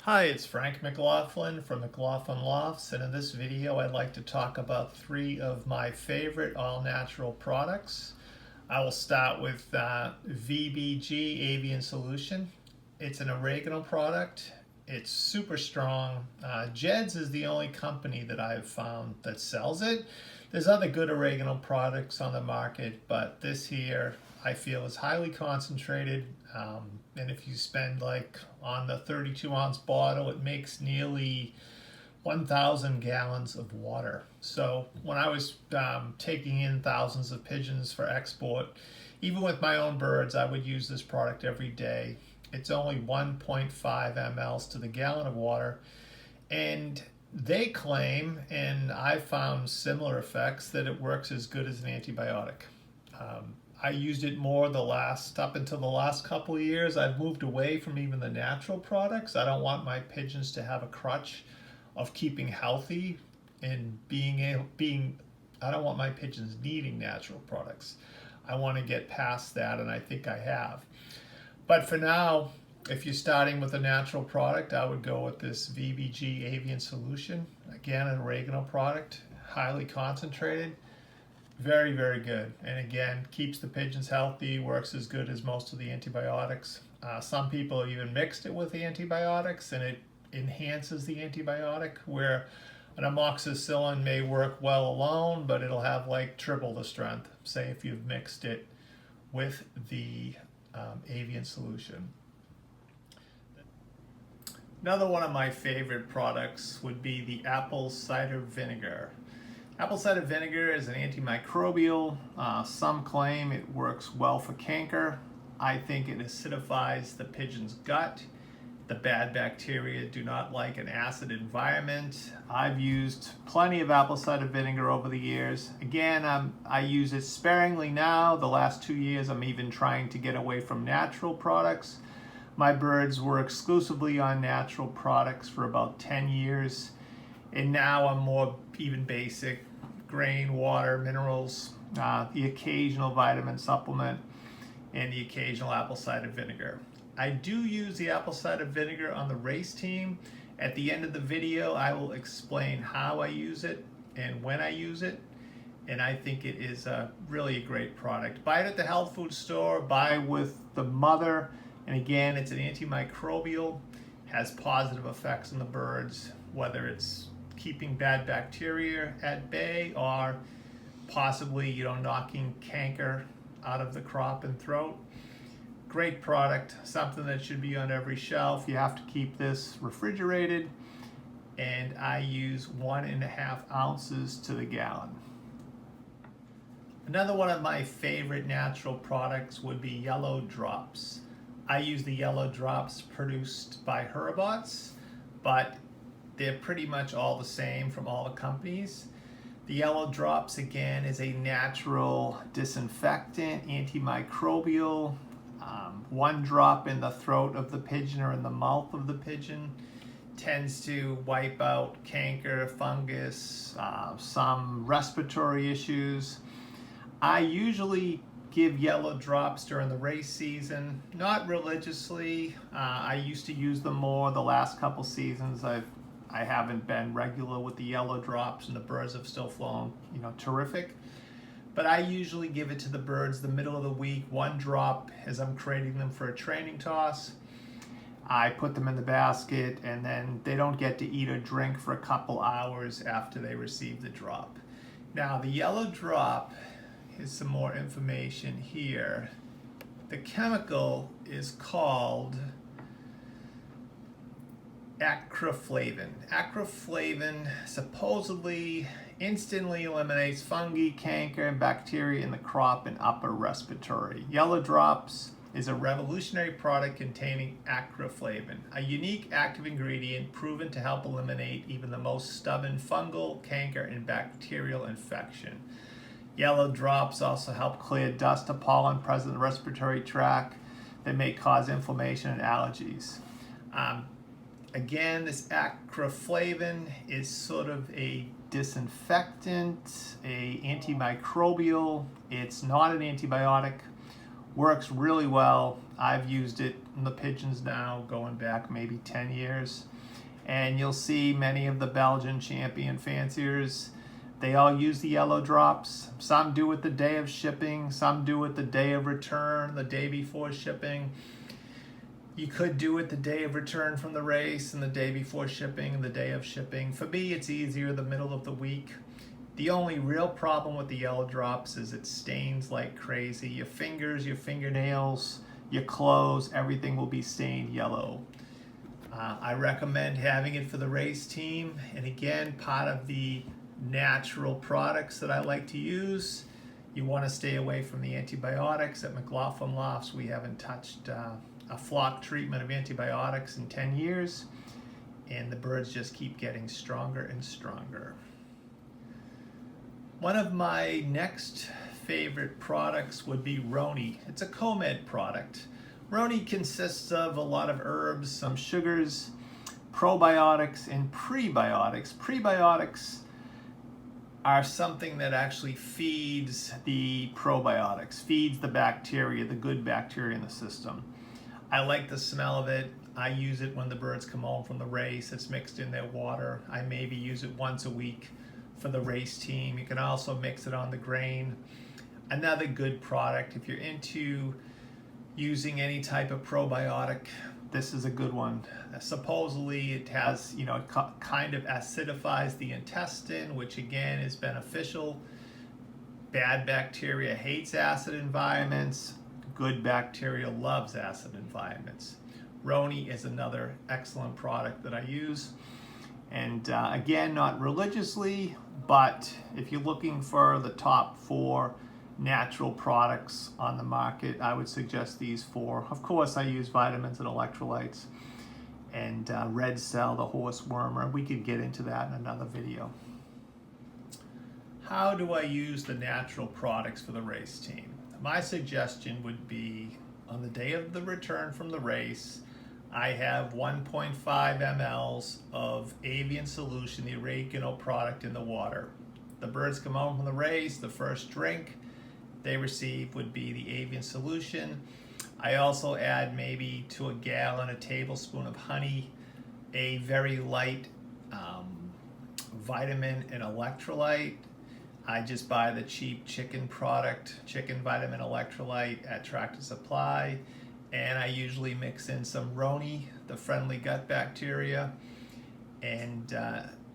Hi, it's Frank McLaughlin from McLaughlin Lofts, and in this video I'd like to talk about three of my favorite all-natural products. I will start with VBG Avian Solution. It's an oregano product. It's super strong. Jed's is the only company that I've found that sells it. There's other good oregano products on the market, but this here I feel is highly concentrated. And if you spend like on the 32-ounce bottle, it makes nearly 1,000 gallons of water. So when I was taking in thousands of pigeons for export, even with my own birds, I would use this product every day. It's only 1.5 mLs to the gallon of water, and they claim, and I found similar effects, that it works as good as an antibiotic. I used it more up until the last couple of years. I've moved away from even the natural products. I don't want my pigeons to have a crutch of keeping healthy and I don't want my pigeons needing natural products. I want to get past that, and I think I have. But for now, if you're starting with a natural product, I would go with this VBG Avian Solution. Again, an oregano product, highly concentrated. Very, very good. And again, keeps the pigeons healthy, works as good as most of the antibiotics. Some people have even mixed it with the antibiotics, and it enhances the antibiotic, where an amoxicillin may work well alone, but it'll have like triple the strength, say if you've mixed it with the avian solution. Another one of my favorite products would be the apple cider vinegar. Apple cider vinegar is an antimicrobial. Some claim it works well for canker. I think it acidifies the pigeon's gut. The bad bacteria do not like an acid environment. I've used plenty of apple cider vinegar over the years. Again, I use it sparingly now. The last 2 years I'm even trying to get away from natural products. My birds were exclusively on natural products for about 10 years. And now I'm more even basic: grain, water, minerals, the occasional vitamin supplement, and the occasional apple cider vinegar. I do use the apple cider vinegar on the race team. At the end of the video, I will explain how I use it and when I use it. And I think it is really a great product. Buy it at the health food store, buy with the mother. And again, it's an antimicrobial, has positive effects on the birds, whether it's keeping bad bacteria at bay or possibly, knocking canker out of the crop and throat. Great product, something that should be on every shelf. You have to keep this refrigerated, and I use 1.5 ounces to the gallon. Another one of my favorite natural products would be yellow drops. I use the yellow drops produced by Herbots, but they're pretty much all the same from all the companies. The yellow drops, again, is a natural disinfectant, antimicrobial. 1 drop in the throat of the pigeon or in the mouth of the pigeon tends to wipe out canker, fungus, some respiratory issues. I usually give yellow drops during the race season, not religiously. I used to use them more the last couple seasons. I haven't been regular with the yellow drops, and the birds have still flown, terrific. But I usually give it to the birds the middle of the week, 1 drop as I'm creating them for a training toss. I put them in the basket, and then they don't get to eat or drink for a couple hours after they receive the drop. Now, the yellow drop, here's some more information here. The chemical is called Acroflavin. Acroflavin supposedly instantly eliminates fungi, canker, and bacteria in the crop and upper respiratory. Yellow drops is a revolutionary product containing Acroflavin, a unique active ingredient proven to help eliminate even the most stubborn fungal, canker, and bacterial infection. Yellow drops also help clear dust or pollen present in the respiratory tract that may cause inflammation and allergies. Again, this Acroflavin is sort of a disinfectant, a antimicrobial. It's not an antibiotic. Works really well. I've used it in the pigeons now going back maybe 10 years. And you'll see many of the Belgian champion fanciers, they all use the yellow drops. Some do it the day of shipping, some do it the day of return, the day before shipping. You could do it the day of return from the race and the day before shipping and the day of shipping. For me, it's easier the middle of the week. The only real problem with the yellow drops is it stains like crazy. Your fingers, your fingernails, your clothes, everything will be stained yellow. I recommend having it for the race team. And again, part of the natural products that I like to use, you want to stay away from the antibiotics. At McLaughlin Lofts, we haven't touched a flock treatment of antibiotics in 10 years, and the birds just keep getting stronger and stronger. One of my next favorite products would be Roni. It's a co-med product. Roni consists of a lot of herbs, some sugars, probiotics, and prebiotics. Prebiotics are something that actually feeds the probiotics, feeds the bacteria, the good bacteria in the system. I like the smell of it. I use it when the birds come home from the race. It's mixed in their water. I maybe use it once a week for the race team. You can also mix it on the grain. Another good product, if you're into using any type of probiotic, this is a good one. Supposedly it has, it kind of acidifies the intestine, which again is beneficial. Bad bacteria hates acid environments. Good bacteria loves acid environments. Roni is another excellent product that I use. And again, not religiously, but if you're looking for the top 4 natural products on the market, I would suggest these 4. Of course, I use vitamins and electrolytes and red cell, the horse wormer. We could get into that in another video. How do I use the natural products for the race team? My suggestion would be on the day of the return from the race, I have 1.5 mLs of Avian Solution, the oregano product, in the water. The birds come home from the race, the first drink they receive would be the Avian Solution. I also add maybe to a gallon a tablespoon of honey, a very light vitamin and electrolyte. I just buy the cheap chicken product, chicken vitamin electrolyte at Tractor Supply, and I usually mix in some Roni, the friendly gut bacteria, and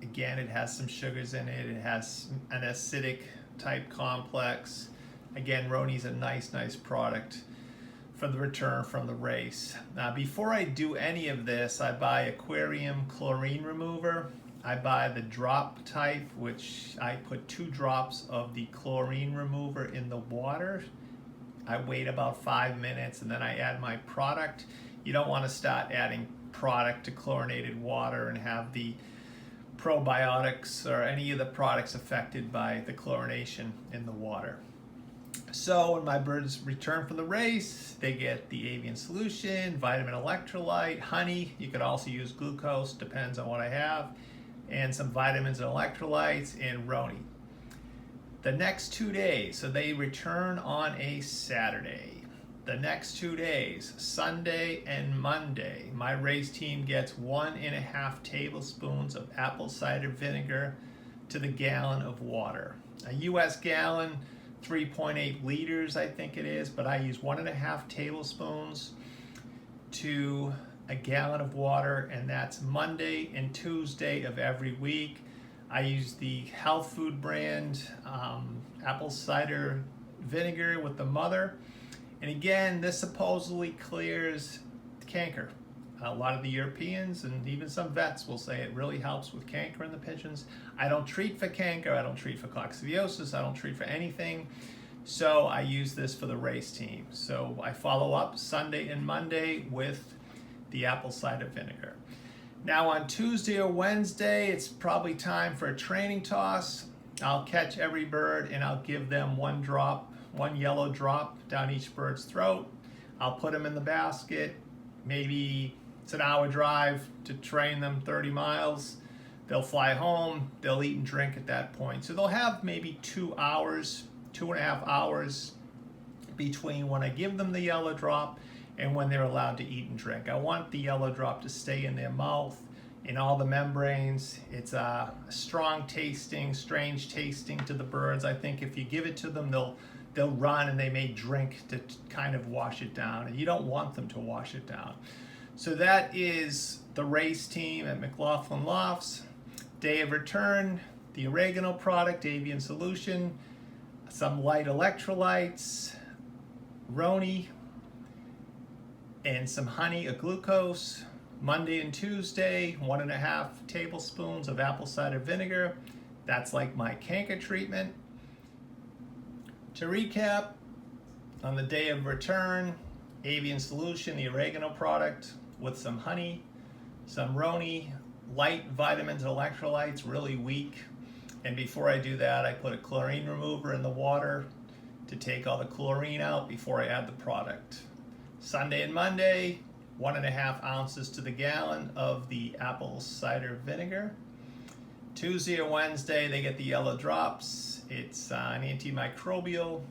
again, it has some sugars in it. It has an acidic type complex. Again, Roni's a nice product for the return from the race. Now, before I do any of this, I buy aquarium chlorine remover. I buy the drop type, which I put 2 drops of the chlorine remover in the water. I wait about 5 minutes and then I add my product. You don't want to start adding product to chlorinated water and have the probiotics or any of the products affected by the chlorination in the water. So when my birds return from the race, they get the Avian Solution, vitamin electrolyte, honey. You could also use glucose, depends on what I have, and some vitamins and electrolytes, and Roni. The next 2 days, so they return on a Saturday. The next 2 days, Sunday and Monday, my race team gets 1.5 tablespoons of apple cider vinegar to the gallon of water. A US gallon, 3.8 liters, I think it is, but I use 1.5 tablespoons to a gallon of water, and that's Monday and Tuesday of every week. I use the health food brand apple cider vinegar with the mother, and again, this supposedly clears canker. A lot of the Europeans and even some vets will say it really helps with canker in the pigeons. I don't treat for canker, I don't treat for coccidiosis, I don't treat for anything. So I use this for the race team. So I follow up Sunday and Monday with the apple cider vinegar. Now on Tuesday or Wednesday, it's probably time for a training toss. I'll catch every bird and I'll give them 1 drop, 1 yellow drop down each bird's throat. I'll put them in the basket. Maybe it's an hour drive to train them 30 miles. They'll fly home, they'll eat and drink at that point. So they'll have maybe 2 hours, 2.5 hours between when I give them the yellow drop and when they're allowed to eat and drink. I want the yellow drop to stay in their mouth, in all the membranes. It's a strong tasting, strange tasting to the birds. I think if you give it to them, they'll run and they may drink to kind of wash it down, and you don't want them to wash it down. So that is the race team at McLaughlin Lofts. Day of return, the oregano product, Avian Solution, some light electrolytes, Roni, and some honey, a glucose. Monday and Tuesday, 1.5 tablespoons of apple cider vinegar. That's like my canker treatment. To recap, on the day of return, Avian Solution, the oregano product, with some honey, some Roni, light vitamins and electrolytes, really weak. And before I do that, I put a chlorine remover in the water to take all the chlorine out before I add the product. Sunday and Monday, 1.5 ounces to the gallon of the apple cider vinegar. Tuesday or Wednesday, they get the yellow drops. It's an antimicrobial.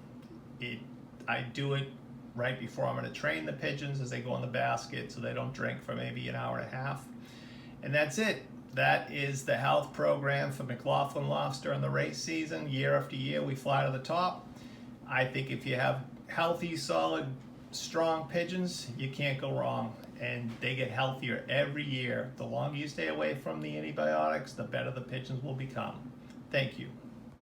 I do it right before I'm going to train the pigeons as they go in the basket so they don't drink for maybe an hour and a half. And that's it. That is the health program for McLaughlin Lofts during the race season. Year after year, we fly to the top. I think if you have healthy, solid, strong pigeons, you can't go wrong. And they get healthier every year. The longer you stay away from the antibiotics, the better the pigeons will become. Thank you.